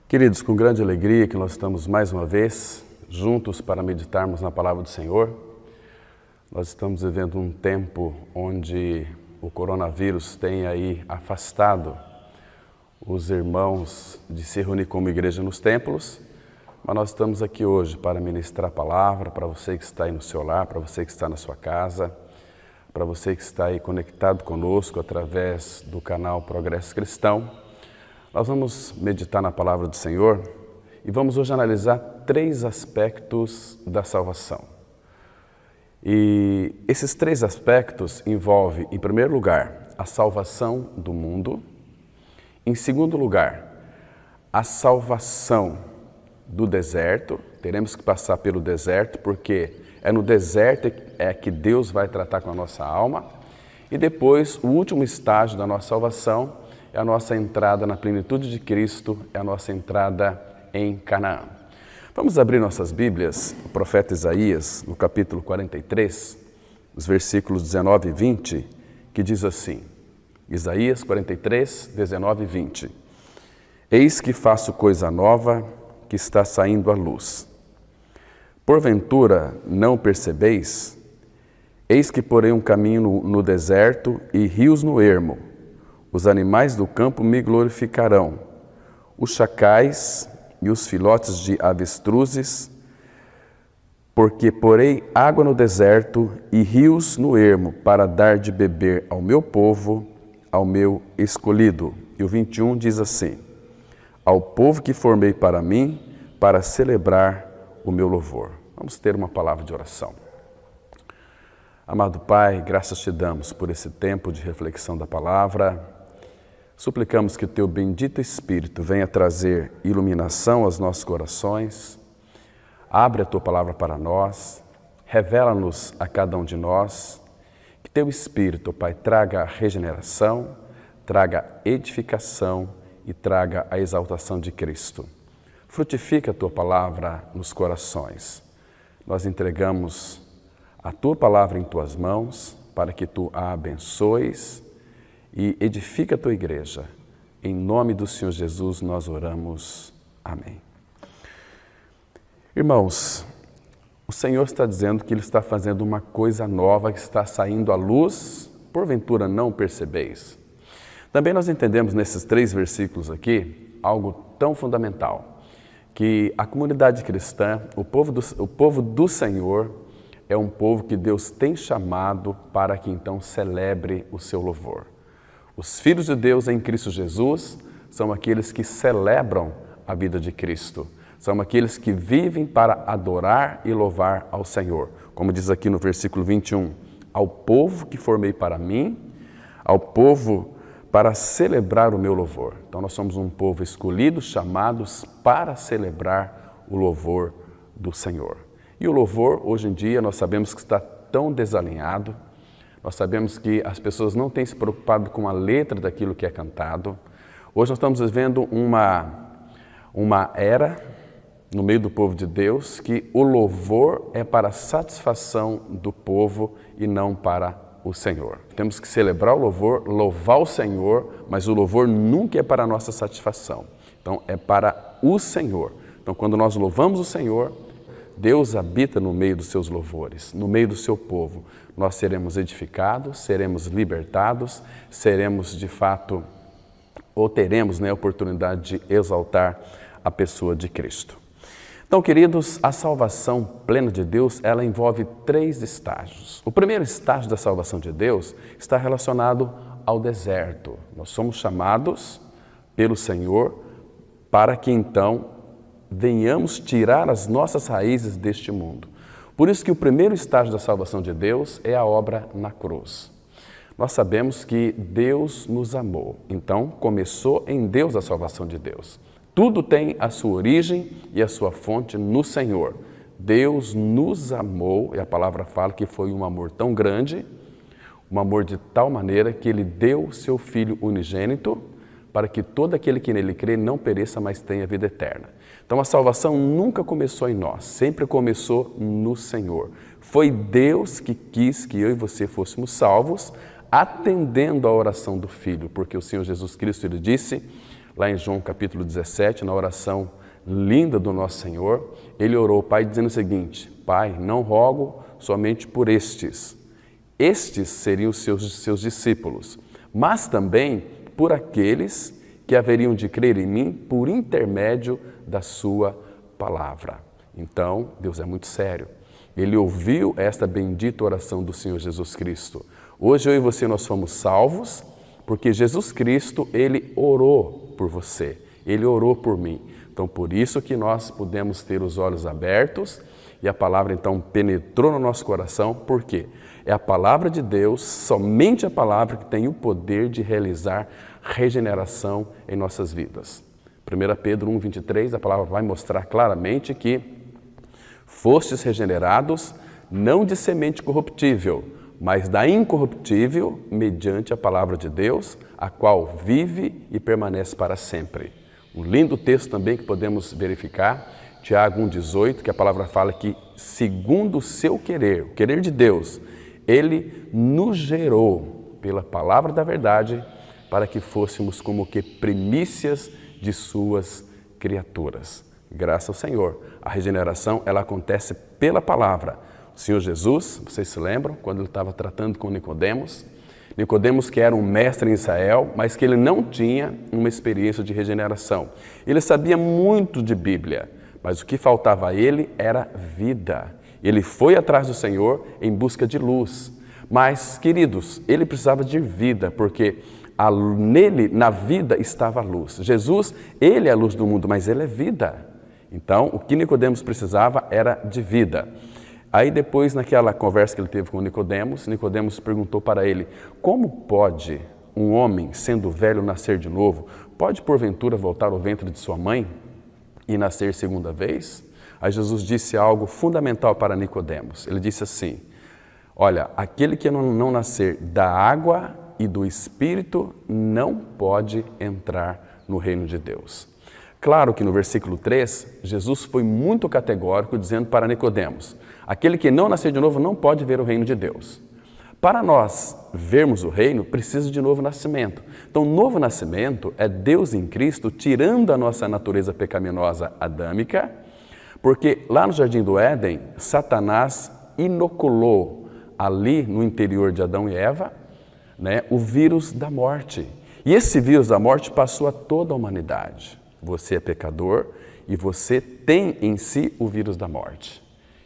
Queridos, com grande alegria que nós estamos mais uma vez juntos para meditarmos na Palavra do Senhor. Nós estamos vivendo um tempo onde o coronavírus tem aí afastado os irmãos de se reunir como igreja nos templos, mas nós estamos aqui hoje para ministrar a Palavra para você que está aí no seu lar, para você que está na sua casa, para você que está aí conectado conosco através do canal Progresso Cristão. Nós vamos meditar na Palavra do Senhor e vamos hoje analisar 3 aspectos da salvação. E esses 3 aspectos envolvem, em primeiro lugar, a salvação do mundo. Em segundo lugar, a salvação do deserto. Teremos que passar pelo deserto, porque é no deserto que Deus vai tratar com a nossa alma. E depois, o último estágio da nossa salvação é a nossa entrada na plenitude de Cristo, é a nossa entrada em Canaã. Vamos abrir nossas Bíblias, o profeta Isaías, no capítulo 43, os versículos 19 e 20, que diz assim, Isaías 43, 19 e 20. Eis que faço coisa nova, que está saindo à luz. Porventura não percebeis? Eis que porei um caminho no deserto e rios no ermo. Os animais do campo me glorificarão, os chacais e os filhotes de avestruzes, porque porei água no deserto e rios no ermo para dar de beber ao meu povo, ao meu escolhido. E o 21 diz assim, ao povo que formei para mim, para celebrar o meu louvor. Vamos ter uma palavra de oração. Amado Pai, graças te damos por esse tempo de reflexão da palavra. Suplicamos que o Teu bendito Espírito venha trazer iluminação aos nossos corações. Abre a Tua palavra para nós, revela-nos a cada um de nós. Que Teu Espírito, Pai, traga regeneração, traga edificação e traga a exaltação de Cristo. Frutifica a Tua palavra nos corações. Nós entregamos a Tua palavra em Tuas mãos para que Tu a abençoes e edifica a Tua igreja. Em nome do Senhor Jesus nós oramos. Amém. Irmãos, o Senhor está dizendo que Ele está fazendo uma coisa nova que está saindo à luz, porventura não percebeis. Também nós entendemos nesses 3 versículos aqui algo tão fundamental, que a comunidade cristã, o povo do Senhor, é um povo que Deus tem chamado para que então celebre o seu louvor. Os filhos de Deus em Cristo Jesus são aqueles que celebram a vida de Cristo. São aqueles que vivem para adorar e louvar ao Senhor. Como diz aqui no versículo 21, ao povo que formei para mim, ao povo para celebrar o meu louvor. Então nós somos um povo escolhido, chamados para celebrar o louvor do Senhor. E o louvor, hoje em dia, nós sabemos que está tão desalinhado. Nós sabemos que as pessoas não têm se preocupado com a letra daquilo que é cantado. Hoje nós estamos vivendo uma era no meio do povo de Deus que o louvor é para a satisfação do povo e não para o Senhor. Temos que celebrar o louvor, louvar o Senhor, mas o louvor nunca é para a nossa satisfação. Então é para o Senhor. Então quando nós louvamos o Senhor, Deus habita no meio dos seus louvores, no meio do seu povo. Nós seremos edificados, seremos libertados, seremos de fato, ou teremos a oportunidade de exaltar a pessoa de Cristo. Então, queridos, a salvação plena de Deus, ela envolve 3 estágios. O primeiro estágio da salvação de Deus está relacionado ao deserto. Nós somos chamados pelo Senhor para que então venhamos tirar as nossas raízes deste mundo. Por isso que o primeiro estágio da salvação de Deus é a obra na cruz. Nós sabemos que Deus nos amou, então começou em Deus a salvação de Deus. Tudo tem a sua origem e a sua fonte no Senhor. Deus nos amou, e a palavra fala que foi um amor tão grande, um amor de tal maneira que Ele deu o seu Filho unigênito para que todo aquele que nele crê não pereça, mas tenha vida eterna. Então a salvação nunca começou em nós, sempre começou no Senhor. Foi Deus que quis que eu e você fôssemos salvos, atendendo à oração do Filho, porque o Senhor Jesus Cristo, Ele disse, lá em João capítulo 17, na oração linda do Nosso Senhor, ele orou ao Pai dizendo o seguinte: Pai, não rogo somente por estes seriam os seus discípulos, mas também por aqueles que haveriam de crer em mim por intermédio da sua palavra. Então, Deus é muito sério. Ele ouviu esta bendita oração do Senhor Jesus Cristo. Hoje eu e você nós fomos salvos porque Jesus Cristo, Ele orou por você, Ele orou por mim. Então, por isso que nós pudemos ter os olhos abertos e a palavra então penetrou no nosso coração. Por quê? É a palavra de Deus, somente a palavra que tem o poder de realizar regeneração em nossas vidas. 1 Pedro 1,23, a palavra vai mostrar claramente que fostes regenerados não de semente corruptível, mas da incorruptível, mediante a palavra de Deus, a qual vive e permanece para sempre. Um lindo texto também que podemos verificar, Tiago 1,18, que a palavra fala que, segundo o seu querer, o querer de Deus, Ele nos gerou pela palavra da verdade para que fôssemos como que primícias de suas criaturas. Graças ao Senhor, a regeneração ela acontece pela palavra. O Senhor Jesus, vocês se lembram, quando Ele estava tratando com Nicodemos, que era um mestre em Israel, mas que ele não tinha uma experiência de regeneração. Ele sabia muito de Bíblia, mas o que faltava a ele era vida. Ele foi atrás do Senhor em busca de luz. Mas, queridos, ele precisava de vida, porque nele, na vida, estava a luz. Jesus, Ele é a luz do mundo, mas Ele é vida. Então, o que Nicodemos precisava era de vida. Aí depois, naquela conversa que ele teve com Nicodemos perguntou para ele: como pode um homem, sendo velho, nascer de novo? Pode, porventura, voltar ao ventre de sua mãe e nascer segunda vez? Aí Jesus disse algo fundamental para Nicodemos. Ele disse assim: olha, aquele que não nascer da água e do Espírito não pode entrar no reino de Deus. Claro que no versículo 3, Jesus foi muito categórico dizendo para Nicodemos: aquele que não nascer de novo não pode ver o reino de Deus. Para nós vermos o reino, precisa de novo nascimento. Então, novo nascimento é Deus em Cristo tirando a nossa natureza pecaminosa adâmica, porque lá no Jardim do Éden, Satanás inoculou ali no interior de Adão e Eva, o vírus da morte. E esse vírus da morte passou a toda a humanidade. Você é pecador e você tem em si o vírus da morte.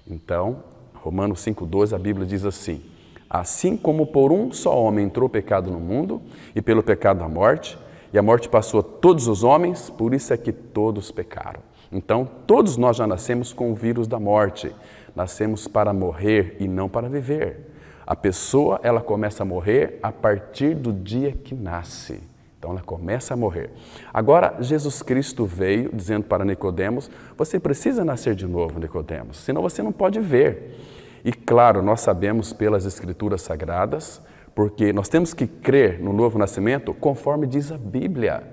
Então, Romanos 5,12, a Bíblia diz assim: assim como por um só homem entrou o pecado no mundo, e pelo pecado a morte, e a morte passou a todos os homens, por isso é que todos pecaram. Então, todos nós já nascemos com o vírus da morte. Nascemos para morrer e não para viver. A pessoa, ela começa a morrer a partir do dia que nasce. Então, ela começa a morrer. Agora, Jesus Cristo veio dizendo para Nicodemos: você precisa nascer de novo, Nicodemos, senão você não pode ver. E claro, nós sabemos pelas Escrituras Sagradas, porque nós temos que crer no novo nascimento conforme diz a Bíblia.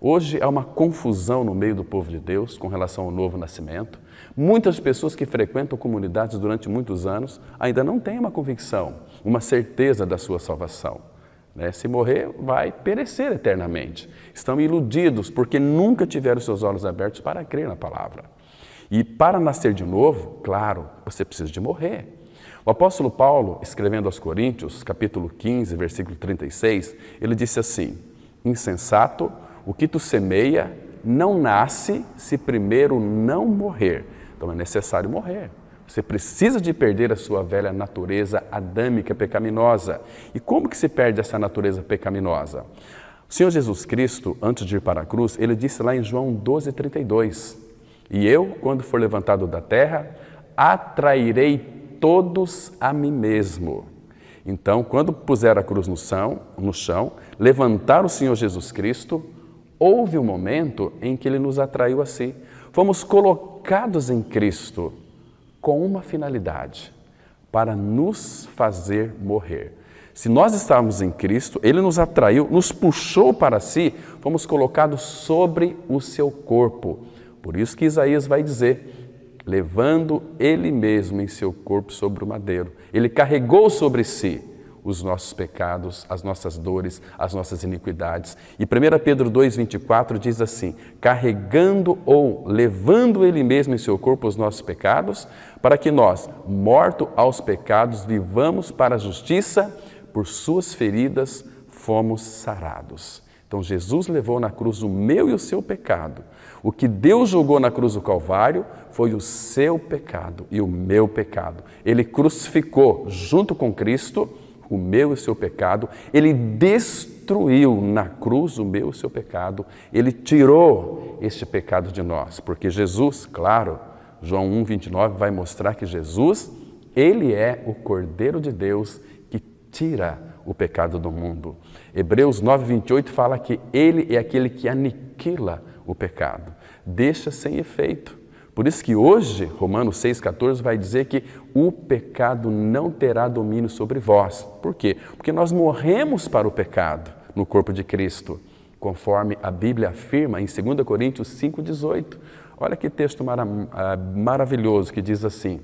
Hoje há uma confusão no meio do povo de Deus com relação ao novo nascimento. Muitas pessoas que frequentam comunidades durante muitos anos ainda não têm uma convicção, uma certeza da sua salvação. Se morrer, vai perecer eternamente. Estão iludidos porque nunca tiveram seus olhos abertos para crer na palavra. E para nascer de novo, claro, você precisa de morrer. O apóstolo Paulo, escrevendo aos Coríntios, capítulo 15, versículo 36, ele disse assim: insensato, o que tu semeia não nasce se primeiro não morrer. Então é necessário morrer. Você precisa de perder a sua velha natureza adâmica pecaminosa. E como que se perde essa natureza pecaminosa? O Senhor Jesus Cristo, antes de ir para a cruz, ele disse lá em João 12,32: e eu, quando for levantado da terra, atrairei todos a mim mesmo. Então, quando puser a cruz no chão, levantar o Senhor Jesus Cristo, houve um momento em que Ele nos atraiu a si. Fomos colocados em Cristo com uma finalidade: para nos fazer morrer. Se nós estávamos em Cristo, Ele nos atraiu, nos puxou para si, fomos colocados sobre o seu corpo. Por isso que Isaías vai dizer: levando Ele mesmo em seu corpo sobre o madeiro. Ele carregou sobre si os nossos pecados, as nossas dores, as nossas iniquidades. E 1 Pedro 2,24 diz assim: carregando ou levando Ele mesmo em seu corpo os nossos pecados, para que nós, mortos aos pecados, vivamos para a justiça, por suas feridas fomos sarados. Então Jesus levou na cruz o meu e o seu pecado. O que Deus jogou na cruz do Calvário foi o seu pecado e o meu pecado. Ele crucificou junto com Cristo o meu e o seu pecado. Ele destruiu na cruz o meu e o seu pecado. Ele tirou este pecado de nós. Porque Jesus, claro, João 1,29 vai mostrar que Jesus, Ele é o Cordeiro de Deus que tira o pecado do mundo. Hebreus 9,28 fala que Ele é aquele que aniquila o pecado, deixa sem efeito. Por isso que hoje, Romanos 6,14 vai dizer que o pecado não terá domínio sobre vós. Por quê? Porque nós morremos para o pecado no corpo de Cristo, conforme a Bíblia afirma em 2 Coríntios 5,18. Olha que texto maravilhoso que diz assim: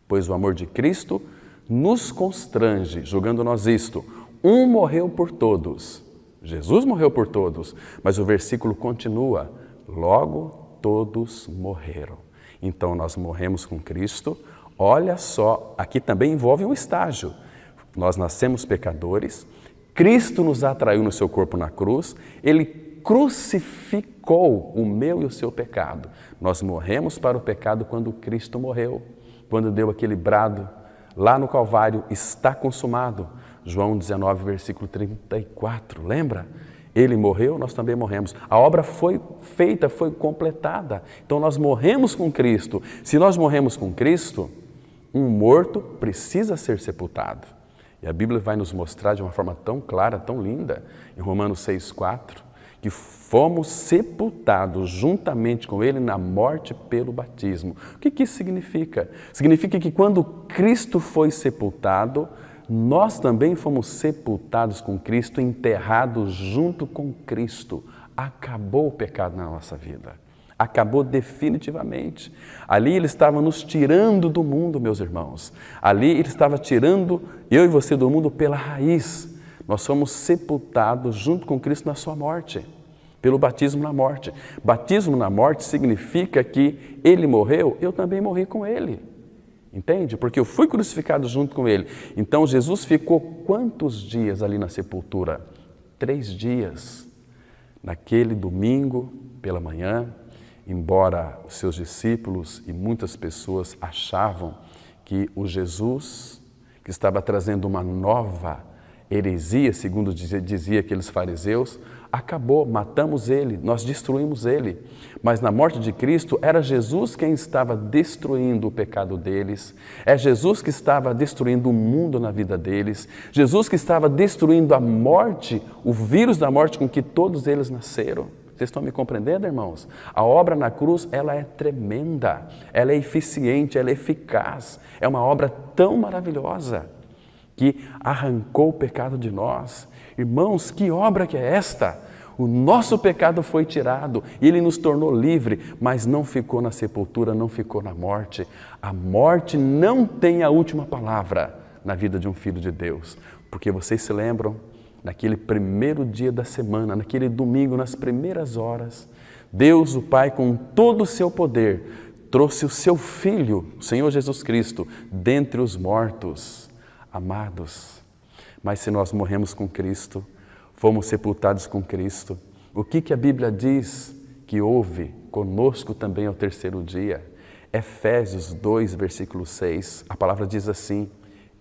pois o amor de Cristo nos constrange, julgando nós isto, um morreu por todos. Jesus morreu por todos, mas o versículo continua, logo todos morreram. Então nós morremos com Cristo. Olha só, aqui também envolve um estágio. Nós nascemos pecadores, Cristo nos atraiu no seu corpo na cruz, Ele crucificou o meu e o seu pecado. Nós morremos para o pecado quando Cristo morreu, quando deu aquele brado lá no Calvário, está consumado. João 19, versículo 34, lembra? Ele morreu, nós também morremos. A obra foi feita, foi completada. Então nós morremos com Cristo. Se nós morremos com Cristo, um morto precisa ser sepultado. E a Bíblia vai nos mostrar de uma forma tão clara, tão linda, em Romanos 6,4, que fomos sepultados juntamente com Ele na morte pelo batismo. O que isso significa? Significa que quando Cristo foi sepultado, nós também fomos sepultados com Cristo, enterrados junto com Cristo. Acabou o pecado na nossa vida. Acabou definitivamente. Ali Ele estava nos tirando do mundo, meus irmãos. Ali Ele estava tirando eu e você do mundo pela raiz. Nós fomos sepultados junto com Cristo na sua morte, pelo batismo na morte. Batismo na morte significa que Ele morreu, eu também morri com Ele. Entende? Porque eu fui crucificado junto com Ele. Então Jesus ficou quantos dias ali na sepultura? 3 dias. Naquele domingo, pela manhã, embora os seus discípulos e muitas pessoas achavam que o Jesus, que estava trazendo uma nova heresia, segundo dizia aqueles fariseus, acabou, matamos ele, nós destruímos ele. Mas na morte de Cristo era Jesus quem estava destruindo o pecado deles, é Jesus que estava destruindo o mundo na vida deles, Jesus que estava destruindo a morte, o vírus da morte com que todos eles nasceram. Vocês estão me compreendendo, irmãos? A obra na cruz, ela é tremenda, ela é eficiente, ela é eficaz, é uma obra tão maravilhosa que arrancou o pecado de nós. Irmãos, que obra que é esta? O nosso pecado foi tirado e Ele nos tornou livre, mas não ficou na sepultura, não ficou na morte. A morte não tem a última palavra na vida de um filho de Deus, porque vocês se lembram, naquele primeiro dia da semana, naquele domingo, nas primeiras horas, Deus, o Pai, com todo o seu poder, trouxe o seu Filho, o Senhor Jesus Cristo, dentre os mortos. Amados, mas se nós morremos com Cristo, fomos sepultados com Cristo, o que a Bíblia diz que houve conosco também ao terceiro dia? Efésios 2, versículo 6, a palavra diz assim: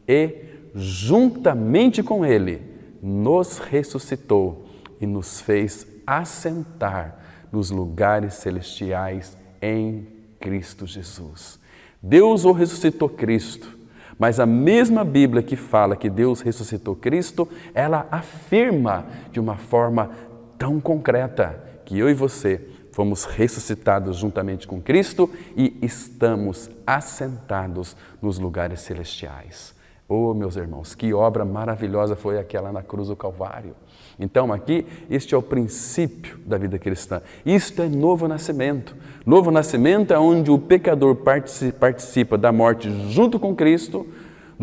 e juntamente com Ele nos ressuscitou e nos fez assentar nos lugares celestiais em Cristo Jesus. Deus o ressuscitou Cristo. Mas a mesma Bíblia que fala que Deus ressuscitou Cristo, ela afirma de uma forma tão concreta que eu e você fomos ressuscitados juntamente com Cristo e estamos assentados nos lugares celestiais. Oh, meus irmãos, que obra maravilhosa foi aquela na cruz do Calvário. Então aqui, este é o princípio da vida cristã. Isto é novo nascimento. Novo nascimento é onde o pecador participa da morte junto com Cristo,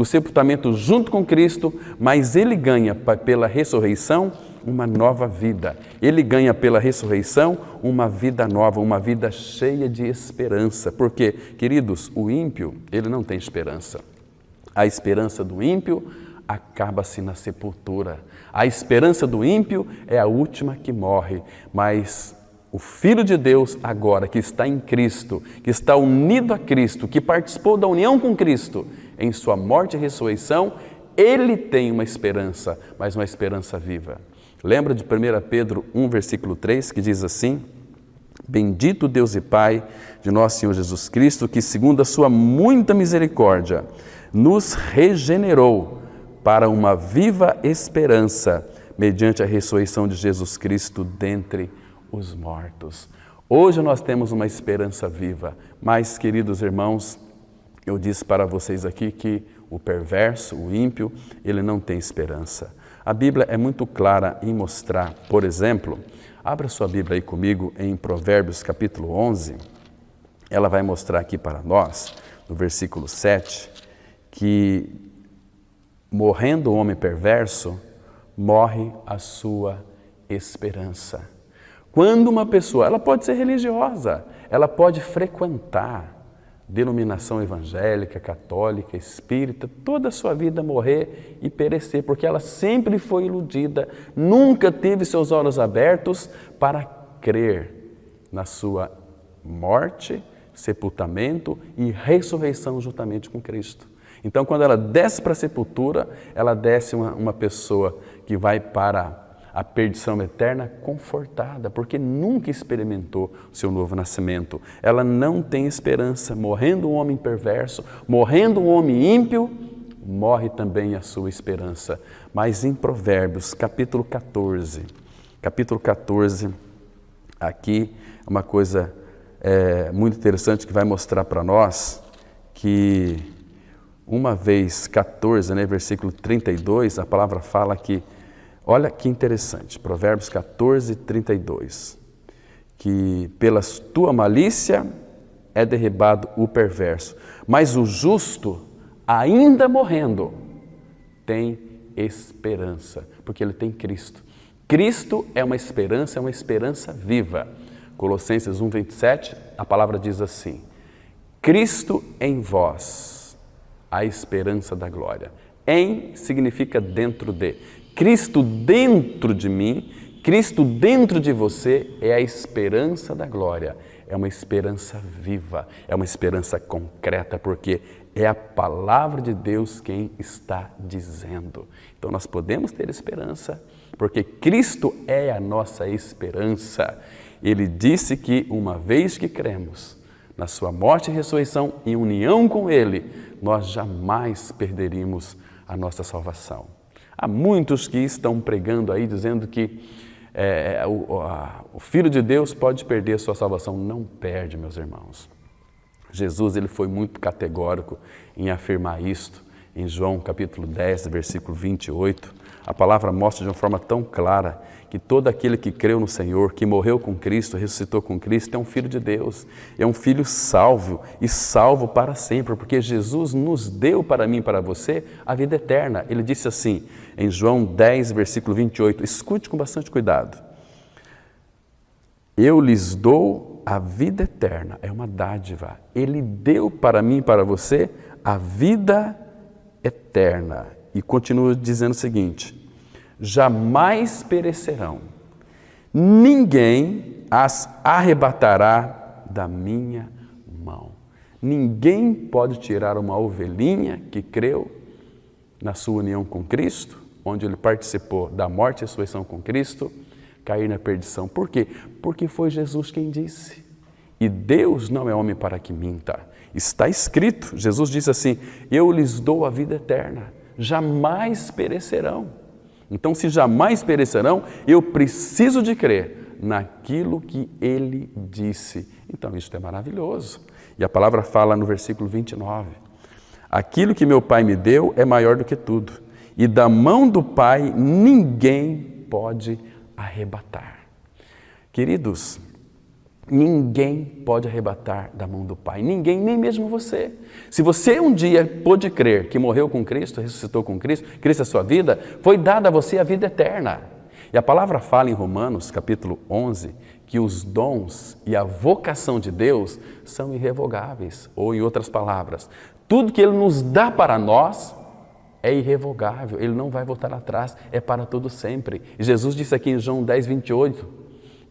do sepultamento junto com Cristo, mas ele ganha pela ressurreição uma nova vida. Ele ganha pela ressurreição uma vida nova, uma vida cheia de esperança. Porque, queridos, o ímpio, ele não tem esperança. A esperança do ímpio acaba-se na sepultura. A esperança do ímpio é a última que morre, mas o Filho de Deus agora, que está em Cristo, que está unido a Cristo, que participou da união com Cristo em sua morte e ressurreição, ele tem uma esperança, mas uma esperança viva. Lembra de 1 Pedro 1, versículo 3, que diz assim: Bendito Deus e Pai de nosso Senhor Jesus Cristo, que segundo a sua muita misericórdia, nos regenerou para uma viva esperança, mediante a ressurreição de Jesus Cristo dentre os mortos. Hoje nós temos uma esperança viva, mas, queridos irmãos, eu disse para vocês aqui que o perverso, o ímpio, ele não tem esperança. A Bíblia é muito clara em mostrar, por exemplo, abra sua Bíblia aí comigo em Provérbios capítulo 11, ela vai mostrar aqui para nós, no versículo 7, que morrendo o homem perverso, morre a sua esperança. Quando uma pessoa, ela pode ser religiosa, ela pode frequentar denominação evangélica, católica, espírita, toda a sua vida morrer e perecer, porque ela sempre foi iludida, nunca teve seus olhos abertos para crer na sua morte, sepultamento e ressurreição juntamente com Cristo. Então, quando ela desce para a sepultura, ela desce uma pessoa que vai para a perdição eterna confortada, porque nunca experimentou o seu novo nascimento. Ela não tem esperança. Morrendo um homem perverso, morrendo um homem ímpio, morre também a sua esperança. Mas em Provérbios, capítulo 14, aqui uma coisa muito interessante que vai mostrar para nós que uma vez 14, versículo 32, a palavra fala que, olha que interessante, Provérbios 14, 32, que pela tua malícia é derribado o perverso, mas o justo, ainda morrendo, tem esperança, porque ele tem Cristo. Cristo é uma esperança viva. Colossenses 1, 27, a palavra diz assim: Cristo em vós, a esperança da glória. Em significa dentro de. Cristo dentro de mim, Cristo dentro de você é a esperança da glória. É uma esperança viva, é uma esperança concreta, porque é a palavra de Deus quem está dizendo. Então nós podemos ter esperança, porque Cristo é a nossa esperança. Ele disse que uma vez que cremos na sua morte e ressurreição, em união com Ele, nós jamais perderíamos a nossa salvação. Há muitos que estão pregando aí, dizendo que o Filho de Deus pode perder a sua salvação. Não perde, meus irmãos. Jesus ele foi muito categórico em afirmar isto. Em João capítulo 10, versículo 28, a palavra mostra de uma forma tão clara que todo aquele que creu no Senhor, que morreu com Cristo, ressuscitou com Cristo, é um filho de Deus, é um filho salvo e salvo para sempre, porque Jesus nos deu para mim e para você a vida eterna. Ele disse assim, em João 10, versículo 28, escute com bastante cuidado. Eu lhes dou a vida eterna, é uma dádiva. Ele deu para mim e para você a vida eterna. E continua dizendo o seguinte, jamais perecerão, ninguém as arrebatará da minha mão. Ninguém pode tirar uma ovelhinha que creu na sua união com Cristo, onde ele participou da morte e ressurreição com Cristo, cair na perdição. Por quê? Porque foi Jesus quem disse. E Deus não é homem para que minta. Está escrito, Jesus disse assim, eu lhes dou a vida eterna, jamais perecerão. Então, se jamais perecerão, eu preciso de crer naquilo que Ele disse. Então, isso é maravilhoso. E a palavra fala no versículo 29, aquilo que meu Pai me deu é maior do que tudo, e da mão do Pai ninguém pode arrebatar. Queridos, ninguém pode arrebatar da mão do Pai. Ninguém, nem mesmo você. Se você um dia pôde crer que morreu com Cristo, ressuscitou com Cristo, Cristo é a sua vida, foi dada a você a vida eterna. E a palavra fala em Romanos, capítulo 11, que os dons e a vocação de Deus são irrevogáveis. Ou, em outras palavras, tudo que Ele nos dá para nós é irrevogável. Ele não vai voltar atrás, é para todo sempre. E Jesus disse aqui em João 10, 28,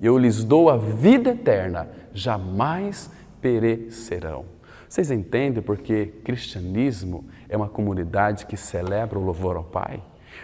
eu lhes dou a vida eterna, jamais perecerão. Vocês entendem porque cristianismo é uma comunidade que celebra o louvor ao Pai?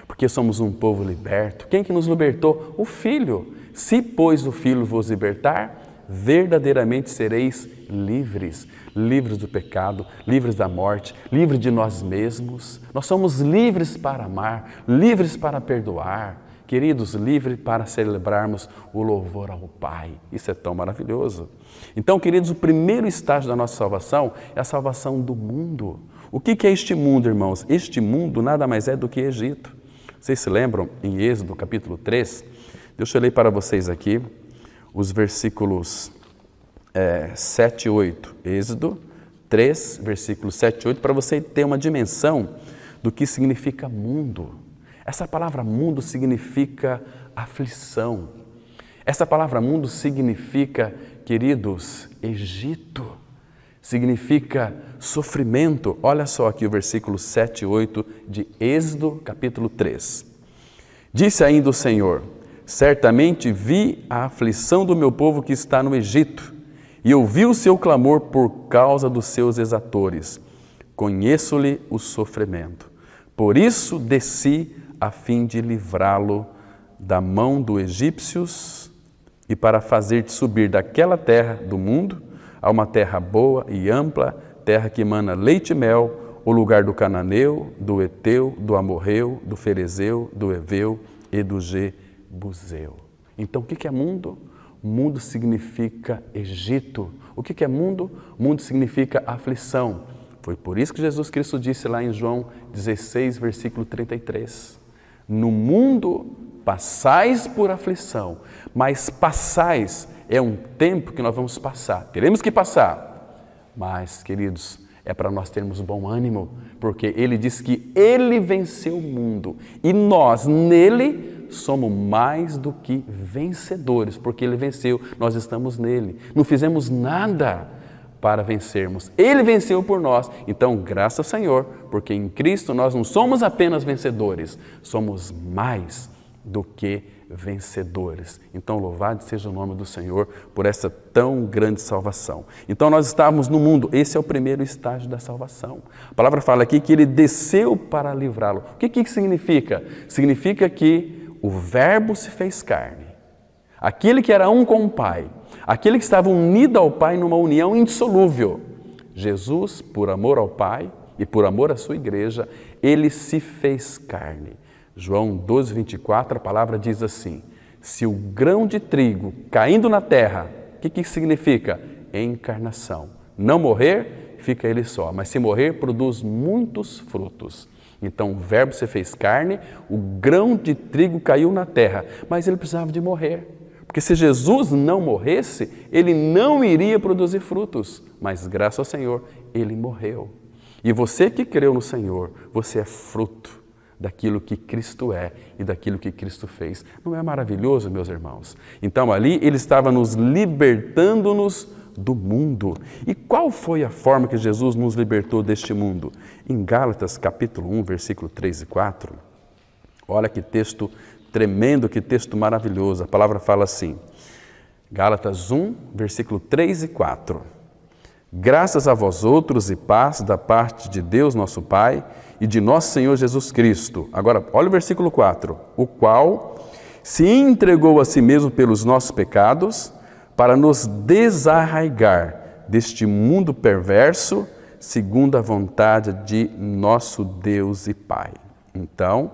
Porque somos um povo liberto. Quem que nos libertou? O Filho. Se, pois, o Filho vos libertar, verdadeiramente sereis livres. Livres do pecado, livres da morte, livres de nós mesmos. Nós somos livres para amar, livres para perdoar. Queridos, livres para celebrarmos o louvor ao Pai. Isso é tão maravilhoso. Então, queridos, o primeiro estágio da nossa salvação é a salvação do mundo. O que é este mundo, irmãos? Este mundo nada mais é do que Egito. Vocês se lembram em Êxodo, capítulo 3? Deixa eu ler para vocês aqui os versículos 7 e 8. Êxodo 3, versículos 7 e 8, para você ter uma dimensão do que significa mundo. Essa palavra mundo significa aflição. Essa palavra mundo significa, queridos, Egito. Significa sofrimento. Olha só aqui o versículo 7 e 8 de Êxodo, capítulo 3. Disse ainda o Senhor, certamente vi a aflição do meu povo que está no Egito, e ouvi o seu clamor por causa dos seus exatores. Conheço-lhe o sofrimento. Por isso desci a fim de livrá-lo da mão dos egípcios e para fazer-te subir daquela terra do mundo a uma terra boa e ampla, terra que emana leite e mel, o lugar do cananeu, do eteu, do amorreu, do ferezeu, do eveu e do jebuseu. Então, o que é mundo? Mundo significa Egito. O que é mundo? Mundo significa aflição. Foi por isso que Jesus Cristo disse lá em João 16, versículo 33. No mundo passais por aflição, mas passais é um tempo que nós vamos passar. Teremos que passar, mas, queridos, é para nós termos bom ânimo, porque Ele diz que Ele venceu o mundo e nós, nele, somos mais do que vencedores, porque Ele venceu, nós estamos nele. Não fizemos nada para vencermos. Ele venceu por nós. Então, graças ao Senhor, porque em Cristo nós não somos apenas vencedores, somos mais do que vencedores. Então, louvado seja o nome do Senhor por essa tão grande salvação. Então, nós estávamos no mundo. Esse é o primeiro estágio da salvação. A palavra fala aqui que Ele desceu para livrá-lo. O que significa? Significa que o Verbo se fez carne. Aquele que era um com o Pai, aquele que estava unido ao Pai numa união indissolúvel. Jesus, por amor ao Pai e por amor à sua igreja, Ele se fez carne. João 12, 24, a palavra diz assim, se o grão de trigo caindo na terra, o que significa? Encarnação. Não morrer, fica ele só, mas se morrer, produz muitos frutos. Então o Verbo se fez carne, o grão de trigo caiu na terra, mas ele precisava de morrer. Porque se Jesus não morresse, Ele não iria produzir frutos. Mas graças ao Senhor, Ele morreu. E você que creu no Senhor, você é fruto daquilo que Cristo é e daquilo que Cristo fez. Não é maravilhoso, meus irmãos? Então ali Ele estava nos libertando-nos do mundo. E qual foi a forma que Jesus nos libertou deste mundo? Em Gálatas capítulo 1, versículo 3 e 4, olha que texto tremendo, que texto maravilhoso. A palavra fala assim, Gálatas 1, versículo 3 e 4. Graças a vós outros e paz da parte de Deus nosso Pai e de nosso Senhor Jesus Cristo. Agora, olha o versículo 4. O qual se entregou a si mesmo pelos nossos pecados para nos desarraigar deste mundo perverso segundo a vontade de nosso Deus e Pai. Então,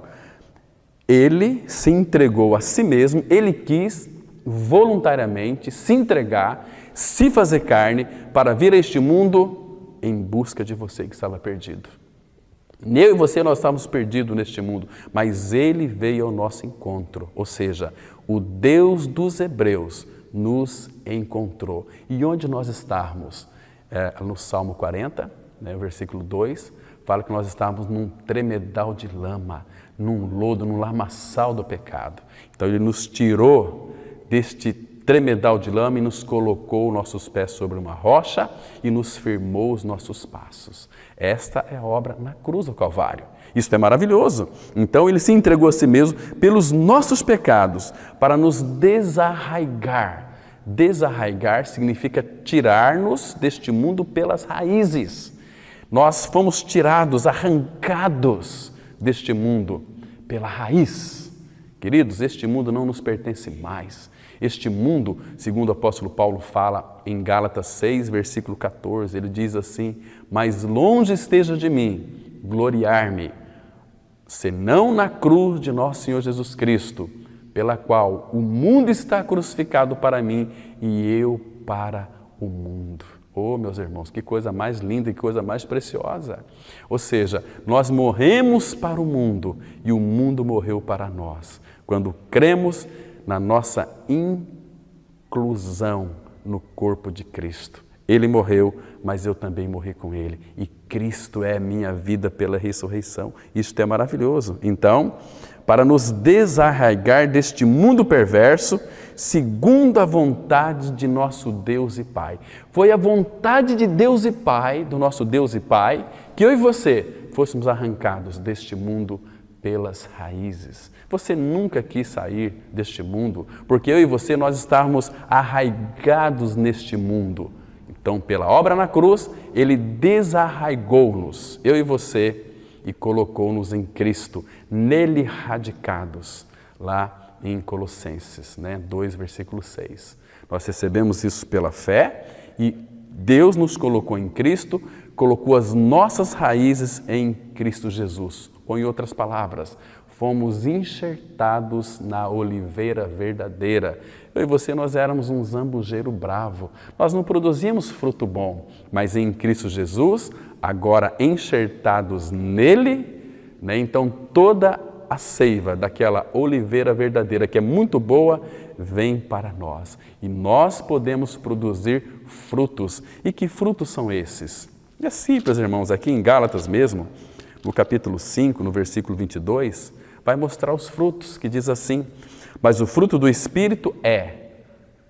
Ele se entregou a si mesmo, Ele quis voluntariamente se entregar, se fazer carne para vir a este mundo em busca de você que estava perdido. Eu e você, nós estávamos perdidos neste mundo, mas Ele veio ao nosso encontro, ou seja, o Deus dos Hebreus nos encontrou. E onde nós estávamos? No Salmo 40, o versículo 2, fala que nós estávamos num tremedal de lama, num lodo, num lamaçal do pecado. Então Ele nos tirou deste tremedal de lama e nos colocou nossos pés sobre uma rocha e nos firmou os nossos passos. Esta é a obra na cruz do Calvário. Isso é maravilhoso. Então Ele se entregou a si mesmo pelos nossos pecados para nos desarraigar. Desarraigar significa tirar-nos deste mundo pelas raízes. Nós fomos tirados, arrancados deste mundo pela raiz. Queridos, este mundo não nos pertence mais. Este mundo, segundo o apóstolo Paulo fala em Gálatas 6, versículo 14, ele diz assim: mas longe esteja de mim gloriar-me, senão na cruz de nosso Senhor Jesus Cristo, pela qual o mundo está crucificado para mim e eu para o mundo. Oh, meus irmãos, que coisa mais linda e que coisa mais preciosa. Ou seja, nós morremos para o mundo e o mundo morreu para nós. Quando cremos na nossa inclusão no corpo de Cristo. Ele morreu, mas eu também morri com Ele. E Cristo é a minha vida pela ressurreição. Isto é maravilhoso. Então, para nos desarraigar deste mundo perverso, segundo a vontade de nosso Deus e Pai. Foi a vontade de Deus e Pai, do nosso Deus e Pai, que eu e você fôssemos arrancados deste mundo pelas raízes. Você nunca quis sair deste mundo, porque eu e você, nós estávamos arraigados neste mundo. Então, pela obra na cruz, Ele desarraigou-nos, eu e você, e colocou-nos em Cristo, nele radicados, lá em Colossenses 2, versículo 6. Nós recebemos isso pela fé e Deus nos colocou em Cristo, colocou as nossas raízes em Cristo Jesus. Ou em outras palavras, fomos enxertados na oliveira verdadeira. Eu e você, nós éramos um zambujeiro bravo. Nós não produzíamos fruto bom, mas em Cristo Jesus, agora enxertados nele, então toda a seiva daquela oliveira verdadeira, que é muito boa, vem para nós. E nós podemos produzir frutos. E que frutos são esses? É simples, irmãos, aqui em Gálatas mesmo, no capítulo 5, no versículo 22, vai mostrar os frutos, que diz assim: mas o fruto do Espírito é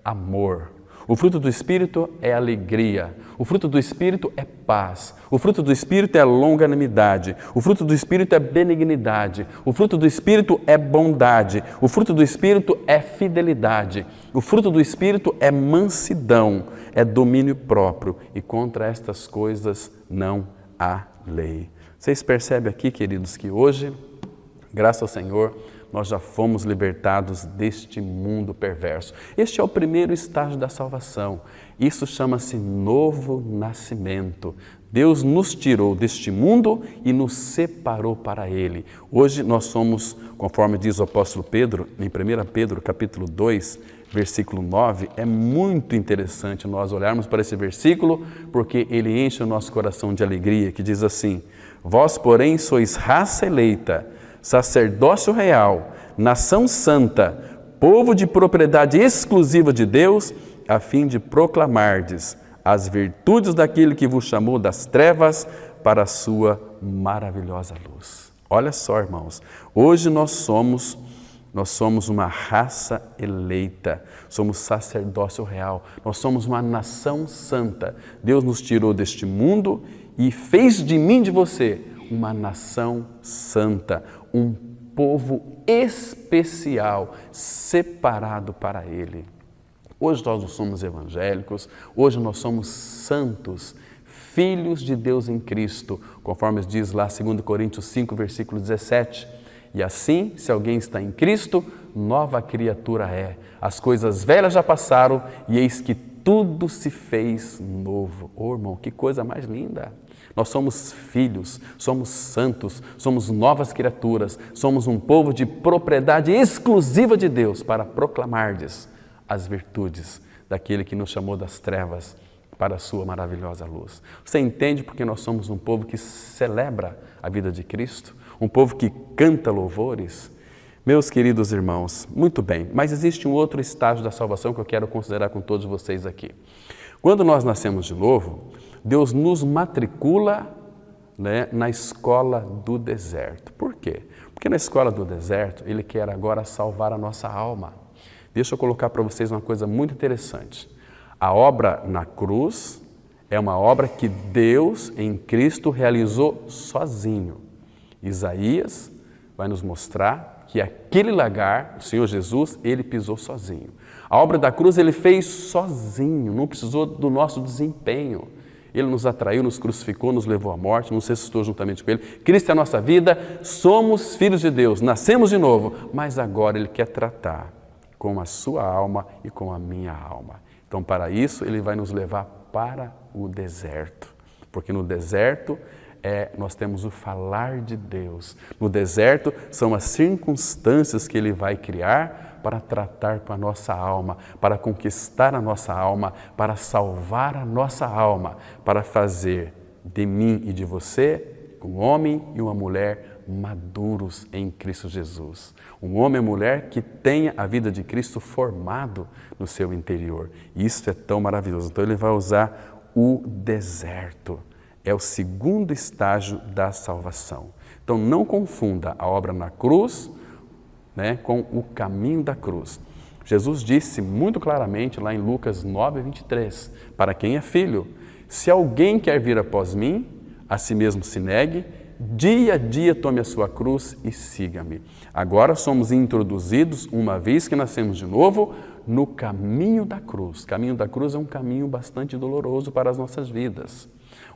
amor, o fruto do Espírito é alegria, o fruto do Espírito é paz, o fruto do Espírito é longanimidade, o fruto do Espírito é benignidade, o fruto do Espírito é bondade, o fruto do Espírito é fidelidade, o fruto do Espírito é mansidão, é domínio próprio, e contra estas coisas não há lei. Vocês percebem aqui, queridos, que hoje, graças ao Senhor, nós já fomos libertados deste mundo perverso. Este é o primeiro estágio da salvação. Isso chama-se novo nascimento. Deus nos tirou deste mundo e nos separou para Ele. Hoje nós somos, conforme diz o apóstolo Pedro, em 1 Pedro capítulo 2, versículo 9, é muito interessante nós olharmos para esse versículo, porque ele enche o nosso coração de alegria, que diz assim: vós, porém, sois raça eleita, sacerdócio real, nação santa, povo de propriedade exclusiva de Deus, a fim de proclamardes as virtudes daquele que vos chamou das trevas para a sua maravilhosa luz. Olha só, irmãos, hoje nós somos uma raça eleita, somos sacerdócio real, nós somos uma nação santa. Deus nos tirou deste mundo e fez de mim, de você, uma nação santa, um povo especial, separado para Ele. Hoje nós não somos evangélicos, hoje nós somos santos, filhos de Deus em Cristo, conforme diz lá 2 Coríntios 5, versículo 17. E assim, se alguém está em Cristo, nova criatura é. As coisas velhas já passaram e eis que tudo se fez novo. Oh, irmão, que coisa mais linda! Nós somos filhos, somos santos, somos novas criaturas, somos um povo de propriedade exclusiva de Deus para proclamardes as virtudes daquele que nos chamou das trevas para a sua maravilhosa luz. Você entende porque nós somos um povo que celebra a vida de Cristo? Um povo que canta louvores? Meus queridos irmãos, muito bem, mas existe um outro estágio da salvação que eu quero considerar com todos vocês aqui. Quando nós nascemos de novo, Deus nos matricula, né, na escola do deserto. Por quê? Porque na escola do deserto, Ele quer agora salvar a nossa alma. Deixa eu colocar para vocês uma coisa muito interessante. A obra na cruz é uma obra que Deus em Cristo realizou sozinho. Isaías vai nos mostrar que aquele lagar, o Senhor Jesus, Ele pisou sozinho. A obra da cruz Ele fez sozinho, não precisou do nosso desempenho. Ele nos atraiu, nos crucificou, nos levou à morte, nos ressuscitou juntamente com Ele. Cristo é a nossa vida, somos filhos de Deus, nascemos de novo, mas agora Ele quer tratar com a sua alma e com a minha alma. Então, para isso, Ele vai nos levar para o deserto, porque no deserto nós temos o falar de Deus. No deserto são as circunstâncias que Ele vai criar para tratar com a nossa alma, para conquistar a nossa alma, para salvar a nossa alma, para fazer de mim e de você um homem e uma mulher maduros em Cristo Jesus. Um homem e mulher que tenha a vida de Cristo formado no seu interior. Isso é tão maravilhoso. Então Ele vai usar o deserto. É o segundo estágio da salvação. Então não confunda a obra na cruz, né, com o caminho da cruz. Jesus disse muito claramente lá em Lucas 9:23, para quem é filho, se alguém quer vir após mim, a si mesmo se negue, dia a dia tome a sua cruz e siga-me. Agora somos introduzidos, uma vez que nascemos de novo, no caminho da cruz. O caminho da cruz é um caminho bastante doloroso para as nossas vidas,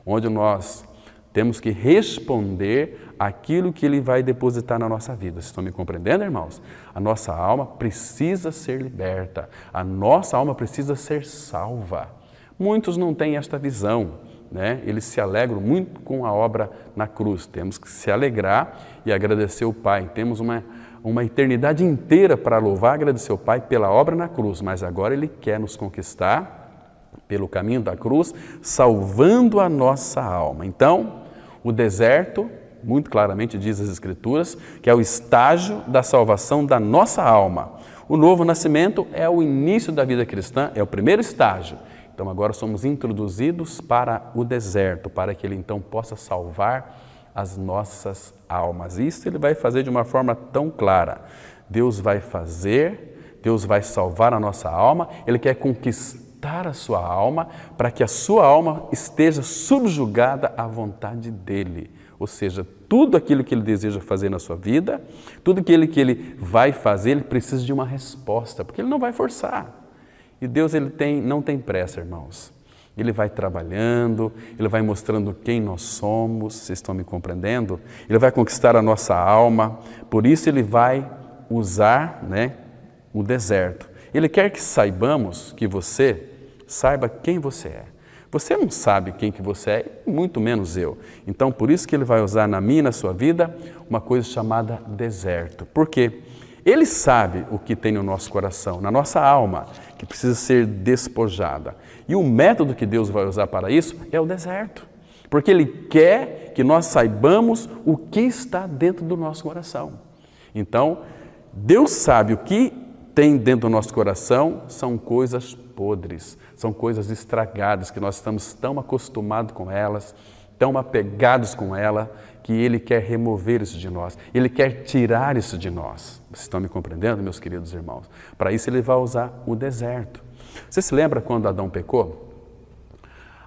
onde nós temos que responder aquilo que Ele vai depositar na nossa vida. Vocês estão me compreendendo, irmãos? A nossa alma precisa ser liberta, a nossa alma precisa ser salva. Muitos não têm esta visão, né? Eles se alegram muito com a obra na cruz. Temos que se alegrar e agradecer o Pai. Temos uma eternidade inteira para louvar e agradecer o Pai pela obra na cruz, mas agora Ele quer nos conquistar pelo caminho da cruz, salvando a nossa alma. Então, o deserto, muito claramente diz as Escrituras, que é o estágio da salvação da nossa alma. O novo nascimento é o início da vida cristã, é o primeiro estágio. Então agora somos introduzidos para o deserto, para que Ele então possa salvar as nossas almas. Isso Ele vai fazer de uma forma tão clara. Deus vai fazer, Deus vai salvar a nossa alma, Ele quer conquistar a sua alma, para que a sua alma esteja subjugada à vontade dEle. Ou seja, tudo aquilo que Ele deseja fazer na sua vida, tudo aquilo que Ele vai fazer, Ele precisa de uma resposta, porque Ele não vai forçar. E Deus não tem pressa, irmãos. Ele vai trabalhando, Ele vai mostrando quem nós somos, vocês estão me compreendendo? Ele vai conquistar a nossa alma, por isso Ele vai usar, né, o deserto. Ele quer que saibamos, que você saiba quem você é. Você não sabe quem que você é, muito menos eu. Então, por isso que Ele vai usar na minha e na sua vida uma coisa chamada deserto. Por quê? Ele sabe o que tem no nosso coração, na nossa alma, que precisa ser despojada. E o método que Deus vai usar para isso é o deserto. Porque Ele quer que nós saibamos o que está dentro do nosso coração. Então, Deus sabe o que tem dentro do nosso coração, são coisas podres, são coisas estragadas, que nós estamos tão acostumados com elas, tão apegados com ela, que Ele quer remover isso de nós. Ele quer tirar isso de nós. Vocês estão me compreendendo, meus queridos irmãos? Para isso Ele vai usar o deserto. Você se lembra quando Adão pecou?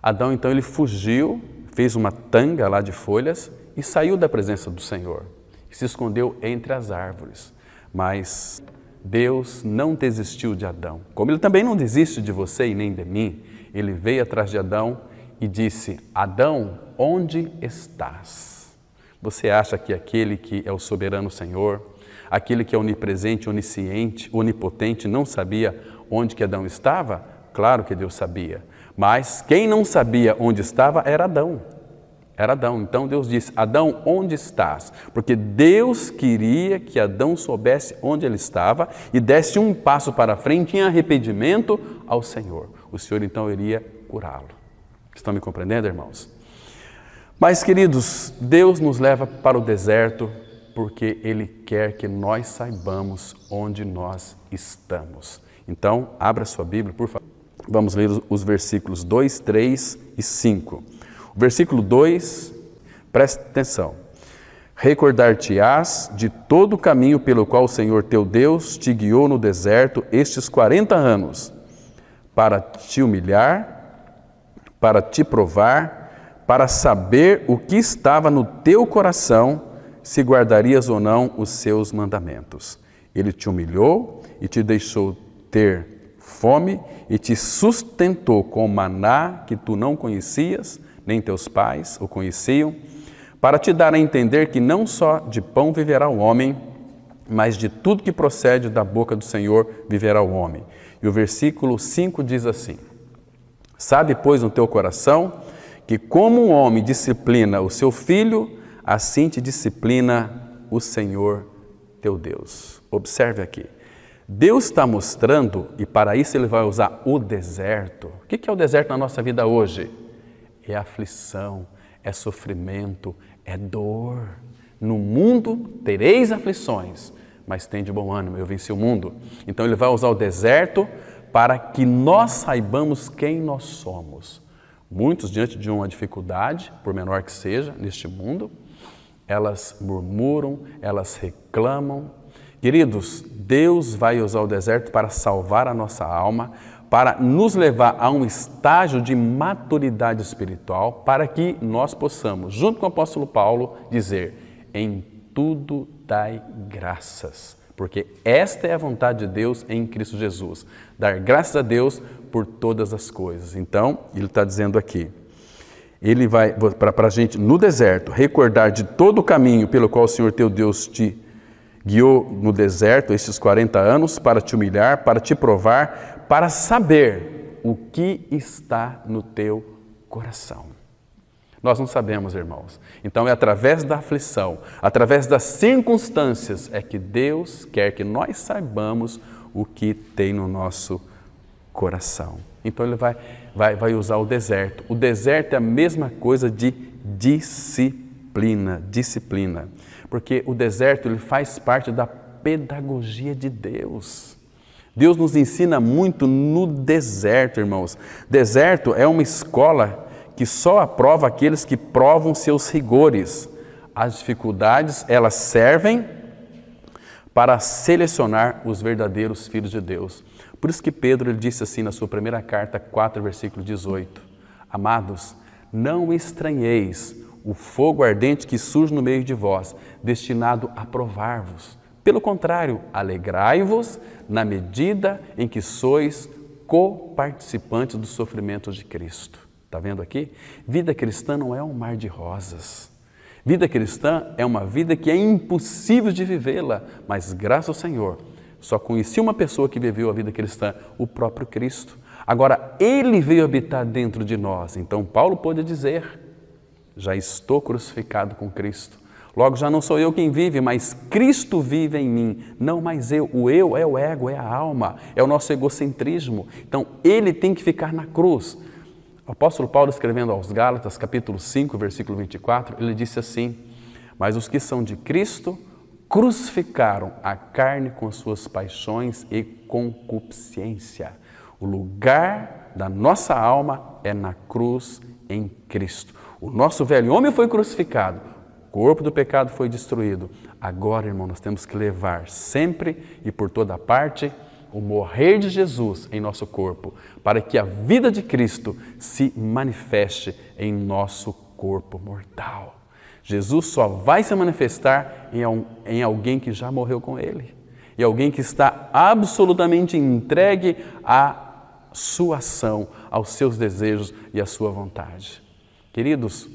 Adão, então, ele fugiu, fez uma tanga lá de folhas e saiu da presença do Senhor. E se escondeu entre as árvores. Mas Deus não desistiu de Adão. Como Ele também não desiste de você e nem de mim, Ele veio atrás de Adão e disse: Adão, onde estás? Você acha que aquele que é o soberano Senhor, aquele que é onipresente, onisciente, onipotente, não sabia onde que Adão estava? Claro que Deus sabia. Mas quem não sabia onde estava era Adão. Era Adão. Então Deus disse: Adão, onde estás? Porque Deus queria que Adão soubesse onde ele estava e desse um passo para frente em arrependimento ao Senhor. O Senhor então iria curá-lo. Estão me compreendendo, irmãos? Mas, queridos, Deus nos leva para o deserto porque Ele quer que nós saibamos onde nós estamos. Então, abra sua Bíblia, por favor. Vamos ler os versículos 2, 3 e 5. O versículo 2, preste atenção. Recordar-te-ás de todo o caminho pelo qual o Senhor teu Deus te guiou no deserto estes 40 anos, para te humilhar, para te provar, para saber o que estava no teu coração, se guardarias ou não os seus mandamentos. Ele te humilhou e te deixou ter fome e te sustentou com maná que tu não conhecias, nem teus pais o conheciam, para te dar a entender que não só de pão viverá o homem, mas de tudo que procede da boca do Senhor viverá o homem. E o versículo 5 diz assim: sabe, pois, no teu coração, que como um homem disciplina o seu filho, assim te disciplina o Senhor teu Deus. Observe aqui. Deus está mostrando, e para isso Ele vai usar o deserto. O que é o deserto na nossa vida hoje? É aflição, é sofrimento, é dor. No mundo tereis aflições, mas tem de bom ânimo, eu venci o mundo. Então Ele vai usar o deserto para que nós saibamos quem nós somos. Muitos, diante de uma dificuldade, por menor que seja, neste mundo, elas murmuram, elas reclamam. Queridos, Deus vai usar o deserto para salvar a nossa alma, para nos levar a um estágio de maturidade espiritual, para que nós possamos, junto com o apóstolo Paulo, dizer: em tudo dai graças, porque esta é a vontade de Deus em Cristo Jesus, dar graças a Deus por todas as coisas. Então, ele está dizendo aqui, ele vai para a gente no deserto recordar de todo o caminho pelo qual o Senhor teu Deus te guiou no deserto esses 40 anos, para te humilhar, para te provar, para saber o que está no teu coração. Nós não sabemos, irmãos. Então é através da aflição, através das circunstâncias, é que Deus quer que nós saibamos o que tem no nosso coração. Então Ele vai usar o deserto. O deserto é a mesma coisa de disciplina. Porque o deserto ele faz parte da pedagogia de Deus. Deus nos ensina muito no deserto, irmãos. Deserto é uma escola que só aprova aqueles que provam seus rigores. As dificuldades, elas servem para selecionar os verdadeiros filhos de Deus. Por isso que Pedro ele disse assim na sua primeira carta, 4, versículo 18. Amados, não estranheis o fogo ardente que surge no meio de vós, destinado a provar-vos. Pelo contrário, alegrai-vos na medida em que sois coparticipantes dos sofrimentos de Cristo. Está vendo aqui? Vida cristã não é um mar de rosas. Vida cristã é uma vida que é impossível de vivê-la, mas graças ao Senhor, só conheci uma pessoa que viveu a vida cristã, o próprio Cristo. Agora, Ele veio habitar dentro de nós. Então, Paulo pôde dizer: já estou crucificado com Cristo. Logo, já não sou eu quem vive, mas Cristo vive em mim. Não mais eu. O eu é o ego, é a alma, é o nosso egocentrismo. Então, Ele tem que ficar na cruz. O apóstolo Paulo, escrevendo aos Gálatas, capítulo 5, versículo 24, ele disse assim: mas os que são de Cristo crucificaram a carne com suas paixões e concupiscência. O lugar da nossa alma é na cruz em Cristo. O nosso velho homem foi crucificado, o corpo do pecado foi destruído. Agora, irmão, nós temos que levar sempre e por toda parte o morrer de Jesus em nosso corpo, para que a vida de Cristo se manifeste em nosso corpo mortal. Jesus só vai se manifestar em alguém que já morreu com Ele, e alguém que está absolutamente entregue à sua ação, aos seus desejos e à sua vontade. Queridos,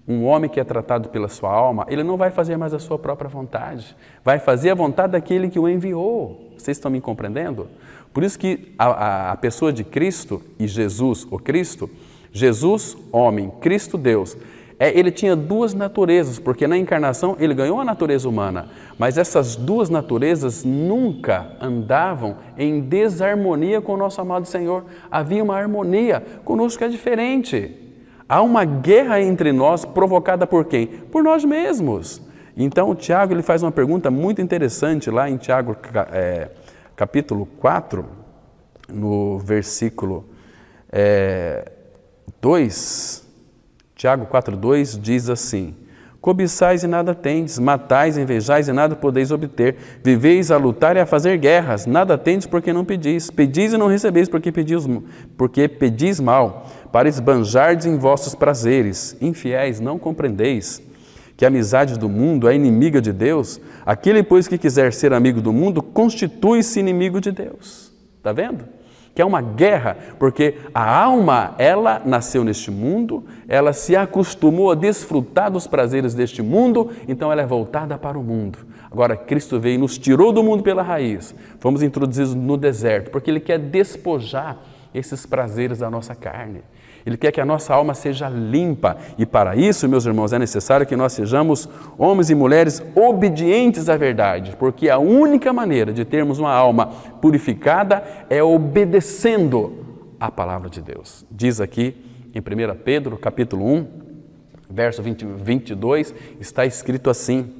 um homem que é tratado pela sua alma, ele não vai fazer mais a sua própria vontade, vai fazer a vontade daquele que o enviou. Vocês estão me compreendendo? Por isso que a pessoa de Cristo e Jesus, o Cristo, Jesus, homem, Cristo, Deus, ele tinha duas naturezas, porque na encarnação ele ganhou a natureza humana, mas essas duas naturezas nunca andavam em desarmonia com o nosso amado Senhor. Havia uma harmonia, conosco é diferente. Há uma guerra entre nós provocada por quem? Por nós mesmos. Então, o Tiago ele faz uma pergunta muito interessante lá em Tiago capítulo 4, no versículo 2, Tiago 4:2 diz assim: cobiçais e nada tendes, matais, invejais e nada podeis obter, viveis a lutar e a fazer guerras, nada tendes porque não pedis, pedis e não recebeis porque pedis mal, para esbanjardes em vossos prazeres. Infiéis, não compreendeis que a amizade do mundo é inimiga de Deus? Aquele, pois, que quiser ser amigo do mundo, constitui-se inimigo de Deus. Está vendo? Que é uma guerra, porque a alma, ela nasceu neste mundo, ela se acostumou a desfrutar dos prazeres deste mundo, então ela é voltada para o mundo. Agora, Cristo veio e nos tirou do mundo pela raiz, fomos introduzidos no deserto, porque Ele quer despojar esses prazeres da nossa carne. Ele quer que a nossa alma seja limpa e para isso, meus irmãos, é necessário que nós sejamos homens e mulheres obedientes à verdade, porque a única maneira de termos uma alma purificada é obedecendo à palavra de Deus. Diz aqui em 1 Pedro, capítulo 1, verso 22, está escrito assim: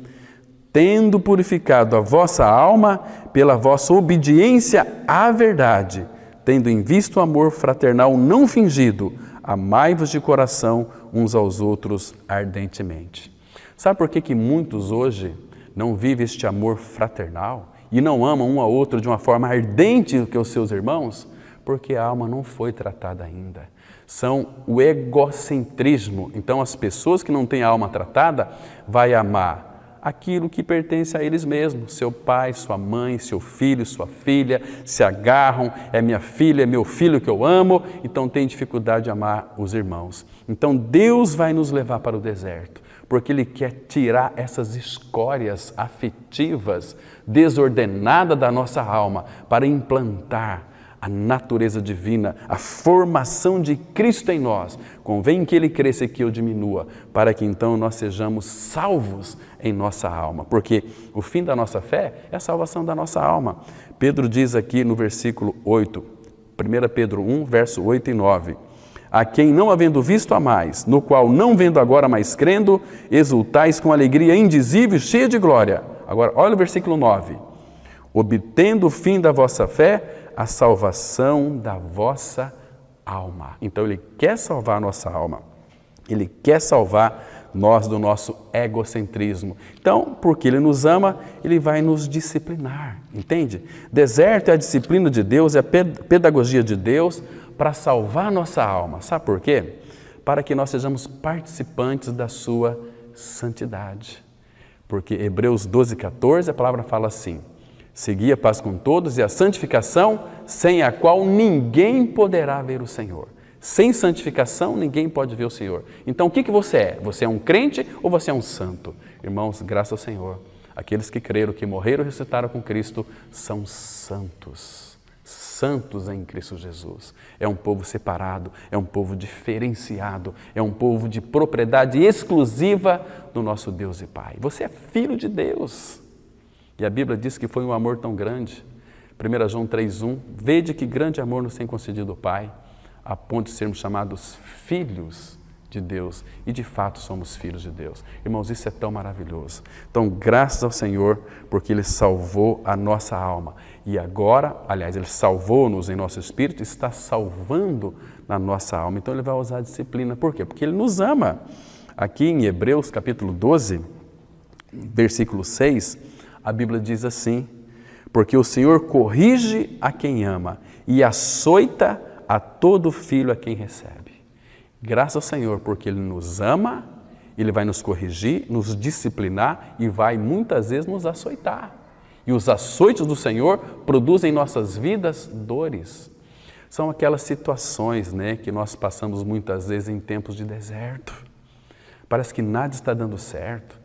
tendo purificado a vossa alma pela vossa obediência à verdade, tendo em vista o amor fraternal não fingido, amai-vos de coração uns aos outros ardentemente. Sabe por que muitos hoje não vivem este amor fraternal e não amam um ao outro de uma forma ardente que os seus irmãos? Porque a alma não foi tratada ainda. São o egocentrismo. Então as pessoas que não têm a alma tratada vai amar aquilo que pertence a eles mesmos, seu pai, sua mãe, seu filho, sua filha, se agarram, é minha filha, é meu filho que eu amo, então tem dificuldade de amar os irmãos. Então Deus vai nos levar para o deserto, porque Ele quer tirar essas escórias afetivas, desordenadas da nossa alma, para implantar a natureza divina, a formação de Cristo em nós. Convém que Ele cresça e que eu diminua, para que então nós sejamos salvos em nossa alma, porque o fim da nossa fé é a salvação da nossa alma. Pedro diz aqui no versículo 8, 1 Pedro 1, verso 8 e 9, a quem não havendo visto amais, no qual não vendo agora mais crendo, exultais com alegria indizível e cheia de glória. Agora, olha o versículo 9, obtendo o fim da vossa fé, a salvação da vossa alma. Então Ele quer salvar a nossa alma, Ele quer salvar nós do nosso egocentrismo. Então, porque Ele nos ama, Ele vai nos disciplinar, entende? Deserto é a disciplina de Deus, é a pedagogia de Deus para salvar a nossa alma. Sabe por quê? Para que nós sejamos participantes da sua santidade. Porque Hebreus 12:14, a palavra fala assim: segui a paz com todos e a santificação, sem a qual ninguém poderá ver o Senhor. Sem santificação, ninguém pode ver o Senhor. Então, o que você é? Você é um crente ou você é um santo? Irmãos, graças ao Senhor, aqueles que creram, que morreram e ressuscitaram com Cristo, são santos. Santos em Cristo Jesus. É um povo separado, é um povo diferenciado, é um povo de propriedade exclusiva do nosso Deus e Pai. Você é filho de Deus. E a Bíblia diz que foi um amor tão grande. 1 João 3:1, vede que grande amor nos tem concedido o Pai, a ponto de sermos chamados filhos de Deus. E de fato somos filhos de Deus. Irmãos, isso é tão maravilhoso. Então, graças ao Senhor, porque Ele salvou a nossa alma. E agora, aliás, Ele salvou-nos em nosso espírito e está salvando na nossa alma. Então Ele vai usar a disciplina. Por quê? Porque Ele nos ama. Aqui em Hebreus capítulo 12, versículo 6, a Bíblia diz assim: porque o Senhor corrige a quem ama e açoita a todo filho a quem recebe. Graças ao Senhor, porque Ele nos ama, Ele vai nos corrigir, nos disciplinar e vai muitas vezes nos açoitar. E os açoites do Senhor produzem em nossas vidas dores. São aquelas situações, que nós passamos muitas vezes em tempos de deserto. Parece que nada está dando certo.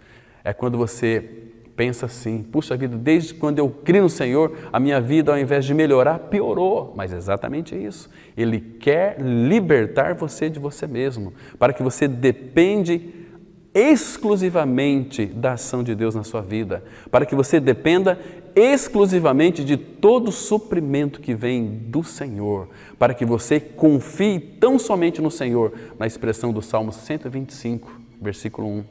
É quando você pensa assim: puxa vida, desde quando eu criei no Senhor, a minha vida, ao invés de melhorar, piorou. Mas é exatamente isso. Ele quer libertar você de você mesmo, para que você depende exclusivamente da ação de Deus na sua vida, para que você dependa exclusivamente de todo o suprimento que vem do Senhor, para que você confie tão somente no Senhor, na expressão do Salmo 125, versículo 1.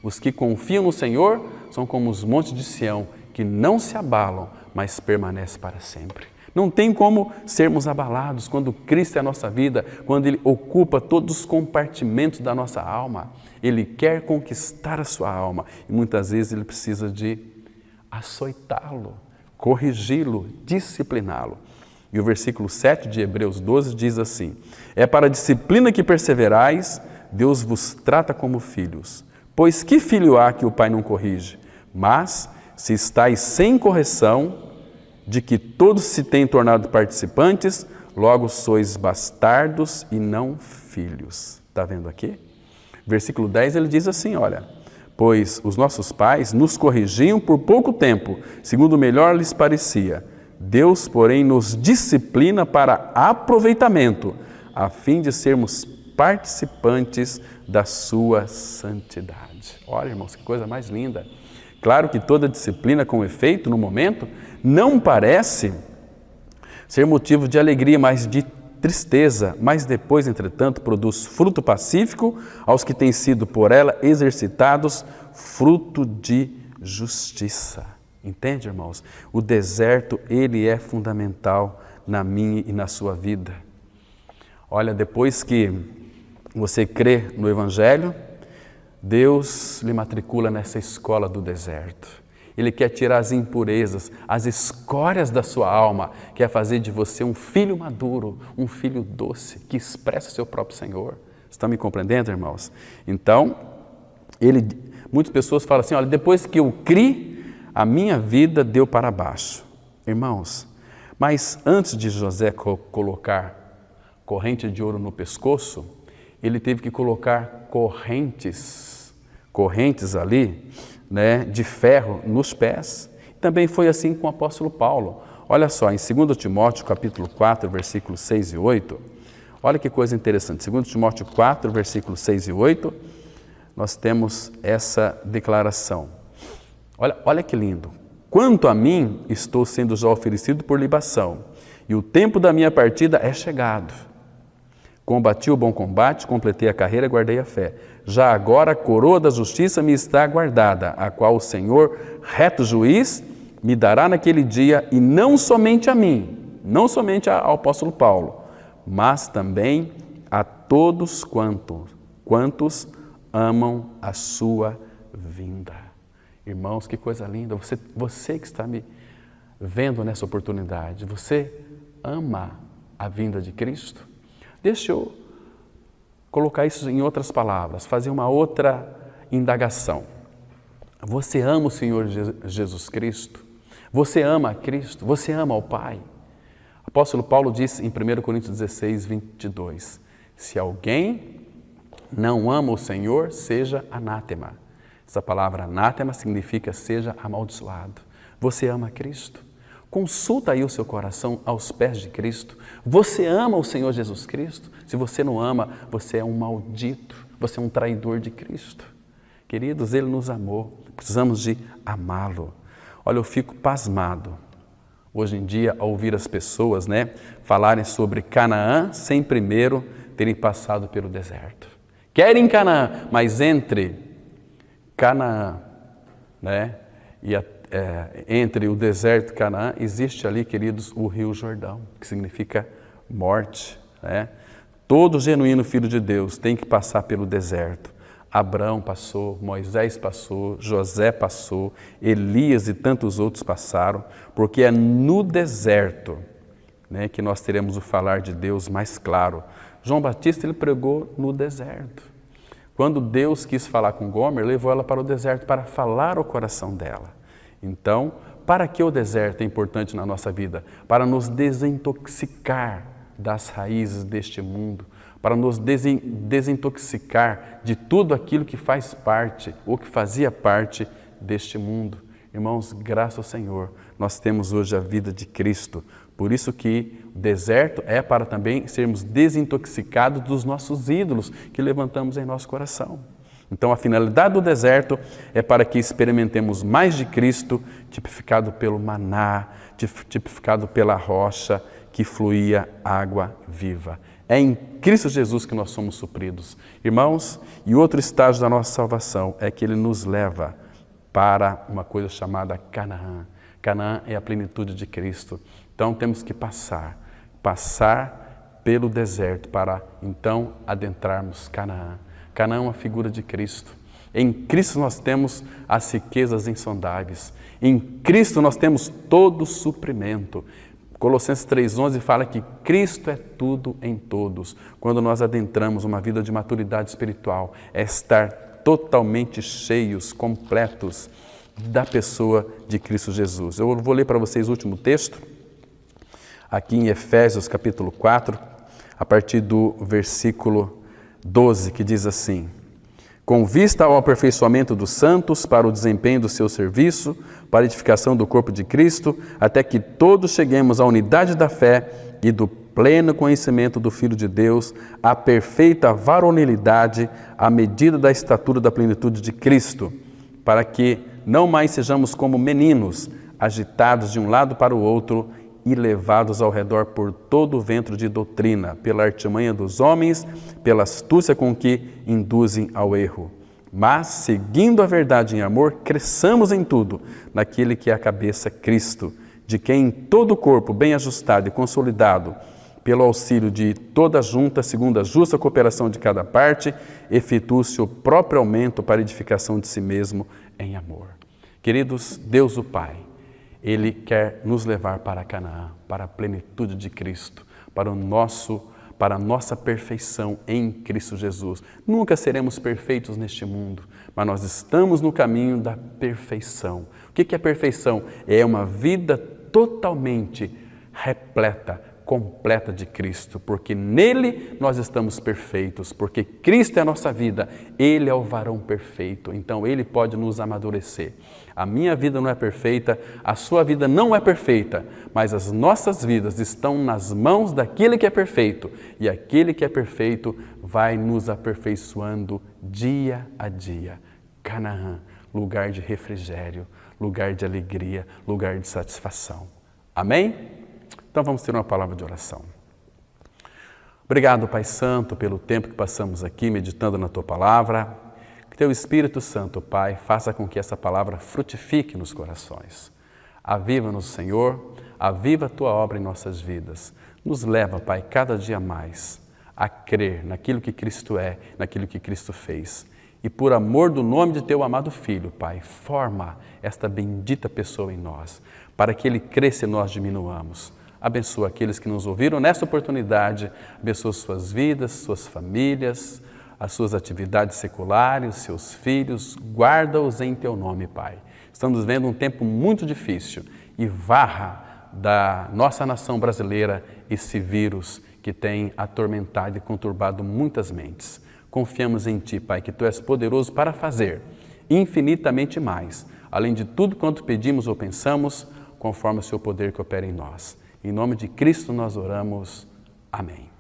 Os que confiam no Senhor são como os montes de Sião, que não se abalam, mas permanecem para sempre. Não tem como sermos abalados quando Cristo é a nossa vida, quando Ele ocupa todos os compartimentos da nossa alma. Ele quer conquistar a sua alma e muitas vezes Ele precisa de açoitá-lo, corrigi-lo, discipliná-lo. E o versículo 7 de Hebreus 12 diz assim: é para a disciplina que perseverais, Deus vos trata como filhos. Pois que filho há que o pai não corrige? Mas, se estáis sem correção, de que todos se têm tornado participantes, logo sois bastardos e não filhos. Está vendo aqui? Versículo 10 ele diz assim, olha: pois os nossos pais nos corrigiam por pouco tempo, segundo melhor lhes parecia. Deus, porém, nos disciplina para aproveitamento, a fim de sermos participantes da sua santidade. Olha, irmãos, que coisa mais linda. Claro que toda disciplina com efeito, no momento, não parece ser motivo de alegria, mas de tristeza, mas depois, entretanto, produz fruto pacífico aos que têm sido por ela exercitados, fruto de justiça. Entende, irmãos? O deserto, ele é fundamental na minha e na sua vida. Olha, depois que você crê no Evangelho, Deus lhe matricula nessa escola do deserto. Ele quer tirar as impurezas, as escórias da sua alma, quer fazer de você um filho maduro, um filho doce, que expressa o seu próprio Senhor. Estão me compreendendo, irmãos? Então, muitas pessoas falam assim, olha, depois que eu criei, a minha vida deu para baixo. Irmãos, mas antes de José colocar corrente de ouro no pescoço, ele teve que colocar correntes ali, né, de ferro nos pés. Também foi assim com o apóstolo Paulo. Olha só, em 2 Timóteo capítulo 4, versículos 6 e 8, olha que coisa interessante. 2 Timóteo 4, versículos 6 e 8, nós temos essa declaração. Olha que lindo. Quanto a mim, estou sendo já oferecido por libação, e o tempo da minha partida é chegado. Combati o bom combate, completei a carreira, guardei a fé. Já agora a coroa da justiça me está guardada, a qual o Senhor, reto juiz, me dará naquele dia, e não somente a mim, não somente ao apóstolo Paulo, mas também a todos quantos amam a sua vinda. Irmãos, que coisa linda, você que está me vendo nessa oportunidade, você ama a vinda de Cristo? Deixa eu colocar isso em outras palavras, fazer uma outra indagação. Você ama o Senhor Jesus Cristo? Você ama a Cristo? Você ama ao Pai? O apóstolo Paulo disse em 1 Coríntios 16, 22, se alguém não ama o Senhor, seja anátema. Essa palavra anátema significa seja amaldiçoado. Você ama a Cristo? Consulta aí o seu coração aos pés de Cristo. Você ama o Senhor Jesus Cristo? Se você não ama, você é um maldito, você é um traidor de Cristo. Queridos, Ele nos amou, precisamos de amá-lo. Olha, eu fico pasmado, hoje em dia, ao ouvir as pessoas, falarem sobre Canaã sem primeiro terem passado pelo deserto. Querem Canaã, mas entre Canaã, entre o deserto e Canaã, existe ali, queridos, o Rio Jordão, que significa morte. Todo genuíno filho de Deus tem que passar pelo deserto. Abraão passou, Moisés passou, José passou, Elias e tantos outros passaram, porque é no deserto que nós teremos o falar de Deus mais claro. João Batista, ele pregou no deserto. Quando Deus quis falar com Gomer, levou ela para o deserto para falar ao coração dela. Então, para que o deserto é importante na nossa vida? Para nos desintoxicar das raízes deste mundo, para nos desintoxicar de tudo aquilo que faz parte ou que fazia parte deste mundo. Irmãos, graças ao Senhor, nós temos hoje a vida de Cristo. Por isso que o deserto é para também sermos desintoxicados dos nossos ídolos que levantamos em nosso coração. Então, a finalidade do deserto é para que experimentemos mais de Cristo, tipificado pelo maná, tipificado pela rocha que fluía água viva. É em Cristo Jesus que nós somos supridos. Irmãos, e outro estágio da nossa salvação é que Ele nos leva para uma coisa chamada Canaã. Canaã é a plenitude de Cristo. Então temos que passar pelo deserto para então adentrarmos Canaã. Canaã é uma figura de Cristo. Em Cristo nós temos as riquezas insondáveis. Em Cristo nós temos todo o suprimento. Colossenses 3,11 fala que Cristo é tudo em todos. Quando nós adentramos uma vida de maturidade espiritual, é estar totalmente cheios, completos da pessoa de Cristo Jesus. Eu vou ler para vocês o último texto, aqui em Efésios capítulo 4, a partir do versículo 12, que diz assim: com vista ao aperfeiçoamento dos santos, para o desempenho do seu serviço, para a edificação do corpo de Cristo, até que todos cheguemos à unidade da fé e do pleno conhecimento do Filho de Deus, à perfeita varonilidade, à medida da estatura da plenitude de Cristo, para que não mais sejamos como meninos, agitados de um lado para o outro e levados ao redor por todo o vento de doutrina, pela artimanha dos homens, pela astúcia com que induzem ao erro. Mas, seguindo a verdade em amor, cresçamos em tudo, naquele que é a cabeça, Cristo, de quem todo o corpo, bem ajustado e consolidado, pelo auxílio de toda a junta, segundo a justa cooperação de cada parte, efetua o seu próprio aumento para a edificação de si mesmo em amor. Queridos, Deus o Pai, Ele quer nos levar para Canaã, para a plenitude de Cristo, para a nossa perfeição em Cristo Jesus. Nunca seremos perfeitos neste mundo, mas nós estamos no caminho da perfeição. O que é perfeição? É uma vida totalmente repleta, completa de Cristo, porque nele nós estamos perfeitos, porque Cristo é a nossa vida, Ele é o varão perfeito, então Ele pode nos amadurecer. A minha vida não é perfeita, a sua vida não é perfeita, mas as nossas vidas estão nas mãos daquele que é perfeito, e aquele que é perfeito vai nos aperfeiçoando dia a dia. Canaã, lugar de refrigério, lugar de alegria, lugar de satisfação. Amém? Então vamos ter uma palavra de oração. Obrigado, Pai Santo, pelo tempo que passamos aqui meditando na Tua Palavra. Que Teu Espírito Santo, Pai, faça com que essa palavra frutifique nos corações. Aviva-nos, Senhor, aviva a Tua obra em nossas vidas. Nos leva, Pai, cada dia mais a crer naquilo que Cristo é, naquilo que Cristo fez. E por amor do nome de Teu amado Filho, Pai, forma esta bendita pessoa em nós, para que Ele cresça e nós diminuamos. Abençoa aqueles que nos ouviram nesta oportunidade, abençoa suas vidas, suas famílias, as suas atividades seculares, seus filhos, guarda-os em Teu nome, Pai. Estamos vendo um tempo muito difícil e varra da nossa nação brasileira esse vírus que tem atormentado e conturbado muitas mentes. Confiamos em Ti, Pai, que Tu és poderoso para fazer infinitamente mais, além de tudo quanto pedimos ou pensamos, conforme o Seu poder que opera em nós. Em nome de Cristo nós oramos. Amém.